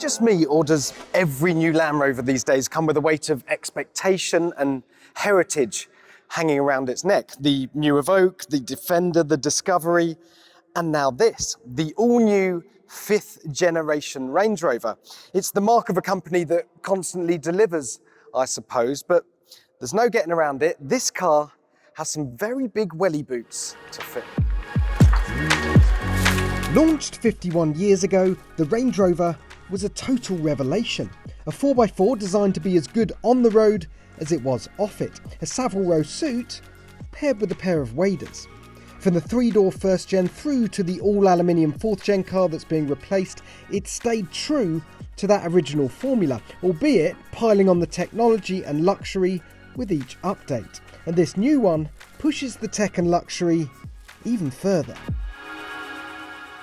just me, or does every new Land Rover these days come with a weight of expectation and heritage hanging around its neck? The new Evoque, the Defender, the Discovery, and now this, the all-new 5th generation Range Rover. It's the mark of a company that constantly delivers, I suppose, but there's no getting around it. This car has some very big welly boots to fit. Launched 51 years ago, the Range Rover was a total revelation. A 4x4 designed to be as good on the road as it was off it. A Savile Row suit paired with a pair of waders. From the 3-door 1st gen through to the all-aluminium 4th gen car that's being replaced, it stayed true to that original formula, albeit piling on the technology and luxury with each update. And this new one pushes the tech and luxury even further.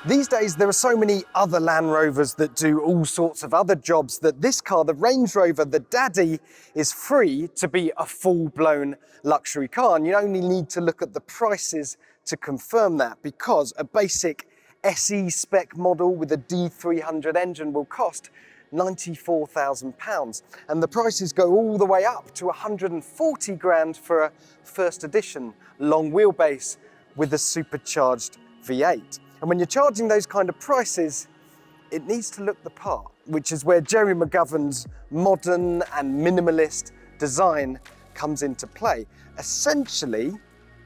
These days, there are so many other Land Rovers that do all sorts of other jobs that this car, the Range Rover, the Daddy, is free to be a full-blown luxury car. And you only need to look at the prices to confirm that, because a basic SE spec model with a D300 engine will cost £94,000. And the prices go all the way up to 140 grand for a first edition long wheelbase with a supercharged V8. And when you're charging those kind of prices, it needs to look the part, which is where Jerry McGovern's modern and minimalist design comes into play. Essentially,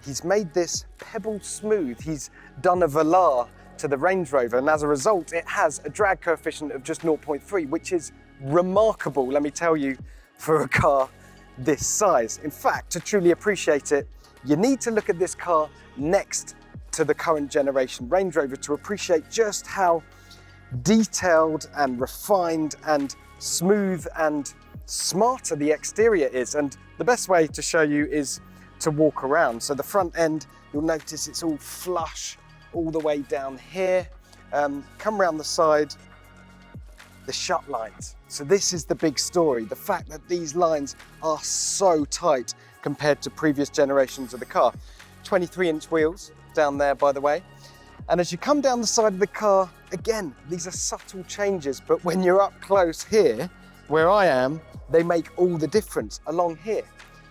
he's made this pebble smooth. He's done a velour to the Range Rover, and as a result, it has a drag coefficient of just 0.3, which is remarkable, let me tell you, for a car this size. In fact, to truly appreciate it, you need to look at this car next to the current generation Range Rover to appreciate just how detailed and refined and smooth and smarter the exterior is. And the best way to show you is to walk around. So the front end, you'll notice it's all flush all the way down here. Come around the side, the shut lines. So this is the big story, the fact that these lines are so tight compared to previous generations of the car. 23-inch wheels down there, by the way. And as you come down the side of the car, again, these are subtle changes, but when you're up close here, where I am, they make all the difference. Along here,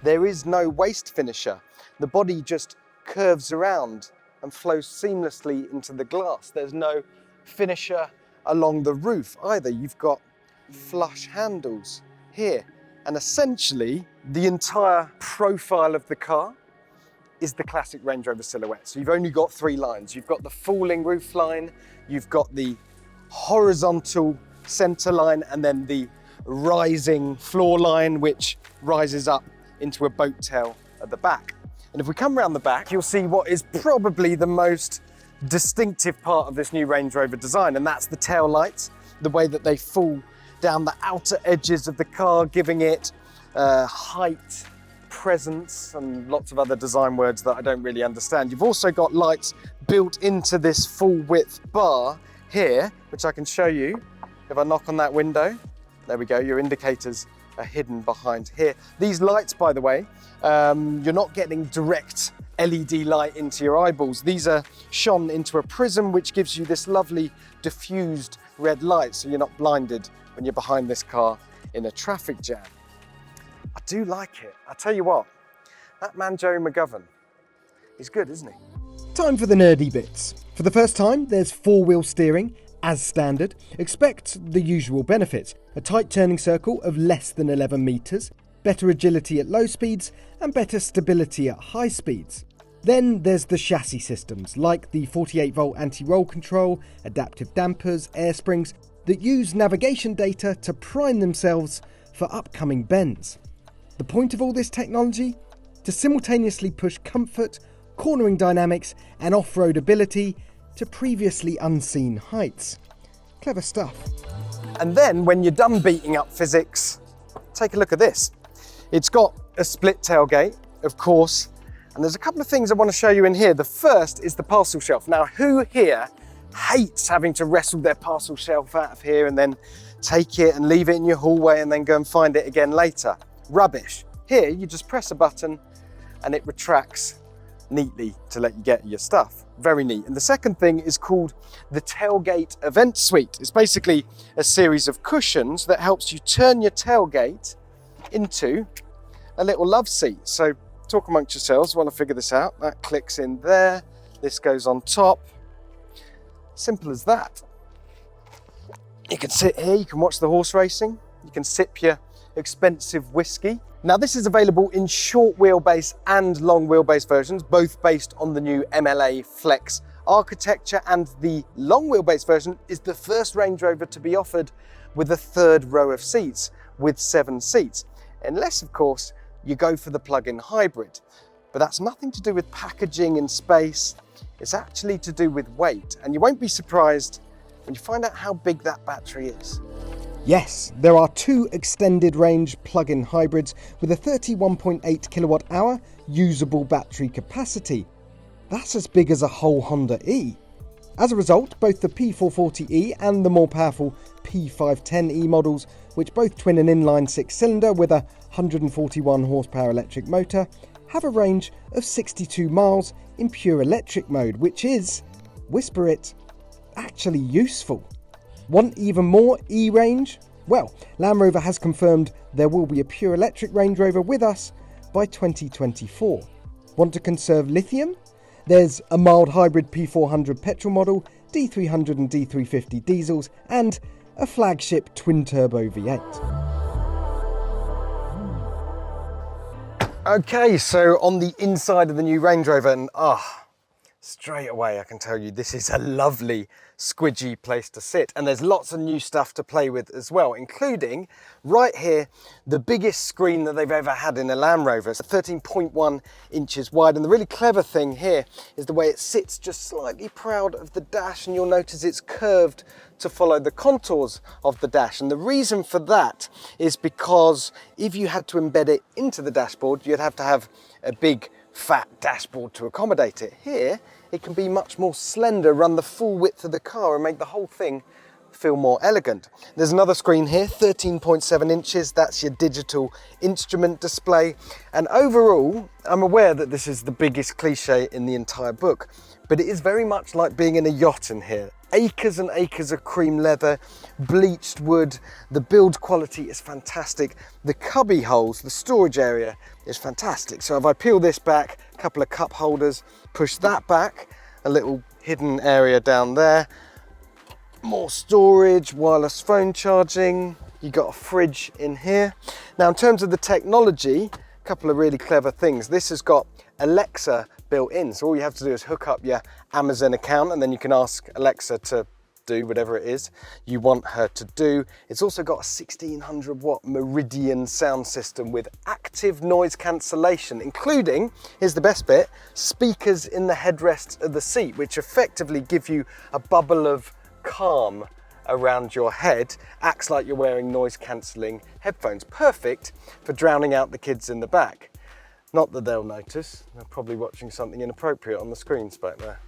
there is no waste finisher. The body just curves around and flows seamlessly into the glass. There's no finisher along the roof either. You've got flush handles here. And essentially, the entire profile of the car is the classic Range Rover silhouette. So you've only got 3 lines. You've got the falling roof line, you've got the horizontal center line, and then the rising floor line, which rises up into a boat tail at the back. And if we come around the back, you'll see what is probably the most distinctive part of this new Range Rover design, and that's the tail lights, the way that they fall down the outer edges of the car, giving it height, presence, and lots of other design words that I don't really understand. You've also got lights built into this full width bar here, which I can show you. If I knock on that window, there we go, your indicators are hidden behind here. These lights, by the way, you're not getting direct LED light into your eyeballs. These are shone into a prism, which gives you this lovely diffused red light, so you're not blinded when you're behind this car in a traffic jam. I do like it. I tell you what, that man Jerry McGovern, he's good, isn't he? Time for the nerdy bits. For the first time, there's 4-wheel steering, as standard. Expect the usual benefits. A tight turning circle of less than 11 metres, better agility at low speeds, and better stability at high speeds. Then there's the chassis systems, like the 48-volt anti-roll control, adaptive dampers, air springs, that use navigation data to prime themselves for upcoming bends. The point of all this technology? To simultaneously push comfort, cornering dynamics, and off-road ability to previously unseen heights. Clever stuff. And then when you're done beating up physics, take a look at this. It's got a split tailgate, of course, and there's a couple of things I want to show you in here. The first is the parcel shelf. Now, who here hates having to wrestle their parcel shelf out of here and then take it and leave it in your hallway and then go and find it again later? Rubbish. Here, you just press a button and it retracts neatly to let you get your stuff. Very neat. And the second thing is called the Tailgate Event Suite. It's basically a series of cushions that helps you turn your tailgate into a little love seat. So talk amongst yourselves while I figure this out. That clicks in there. This goes on top. Simple as that. You can sit here, you can watch the horse racing, you can sip your expensive whiskey. Now this is available in short wheelbase and long wheelbase versions, both based on the new MLA Flex architecture, and the long wheelbase version is the first Range Rover to be offered with a third row of seats with 7 seats. Unless of course you go for the plug-in hybrid. But that's nothing to do with packaging and space, it's actually to do with weight, and you won't be surprised when you find out how big that battery is. Yes, there are 2 extended range plug-in hybrids with a 31.8 kilowatt hour usable battery capacity. That's as big as a whole Honda E. As a result, both the P440e and the more powerful P510e models, which both twin an inline 6-cylinder with a 141 horsepower electric motor, have a range of 62 miles in pure electric mode, which is, whisper it, actually useful. Want even more E-range? Well, Land Rover has confirmed there will be a pure electric Range Rover with us by 2024. Want to conserve lithium? There's a mild hybrid P400 petrol model, D300 and D350 diesels, and a flagship twin-turbo V8. Okay, so on the inside of the new Range Rover, and straight away I can tell you this is a lovely squidgy place to sit, and there's lots of new stuff to play with as well, including right here the biggest screen that they've ever had in a Land Rover. It's 13.1 inches wide, and the really clever thing here is the way it sits just slightly proud of the dash, and you'll notice it's curved to follow the contours of the dash. And the reason for that is because if you had to embed it into the dashboard, you'd have to have a big fat dashboard to accommodate it. Here it can be much more slender, run the full width of the car and make the whole thing feel more elegant. There's another screen here, 13.7 inches, that's your digital instrument display. And overall, I'm aware that this is the biggest cliche in the entire book, but it is very much like being in a yacht in here. Acres and acres of cream leather, bleached wood, the build quality is fantastic. The cubby holes, the storage area is fantastic. So if I peel this back, a couple of cup holders, push that back, a little hidden area down there, more storage, wireless phone charging, you got a fridge in here. Now in terms of the technology, a couple of really clever things. This has got Alexa built in, so all you have to do is hook up your Amazon account and then you can ask Alexa to do whatever it is you want her to do. It's also got a 1600 watt Meridian sound system with active noise cancellation, including, here's the best bit, speakers in the headrest of the seat, which effectively give you a bubble of calm around your head. Acts like you're wearing noise cancelling headphones, perfect for drowning out the kids in the back. Not that they'll notice, they're probably watching something inappropriate on the screens back there.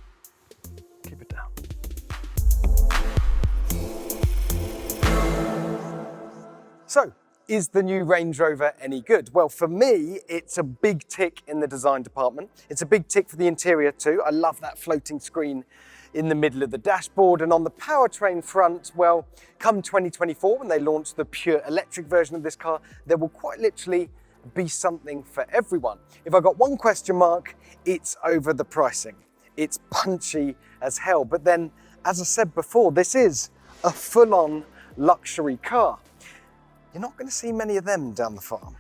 Keep it down. So, is the new Range Rover any good? Well, for me, it's a big tick in the design department. It's a big tick for the interior too. I love that floating screen in the middle of the dashboard. And on the powertrain front, well, come 2024, when they launch the pure electric version of this car, there will quite literally be something for everyone. If I got one question mark, it's over the pricing. It's punchy as hell. But then, as I said before, this is a full-on luxury car. You're not going to see many of them down the farm.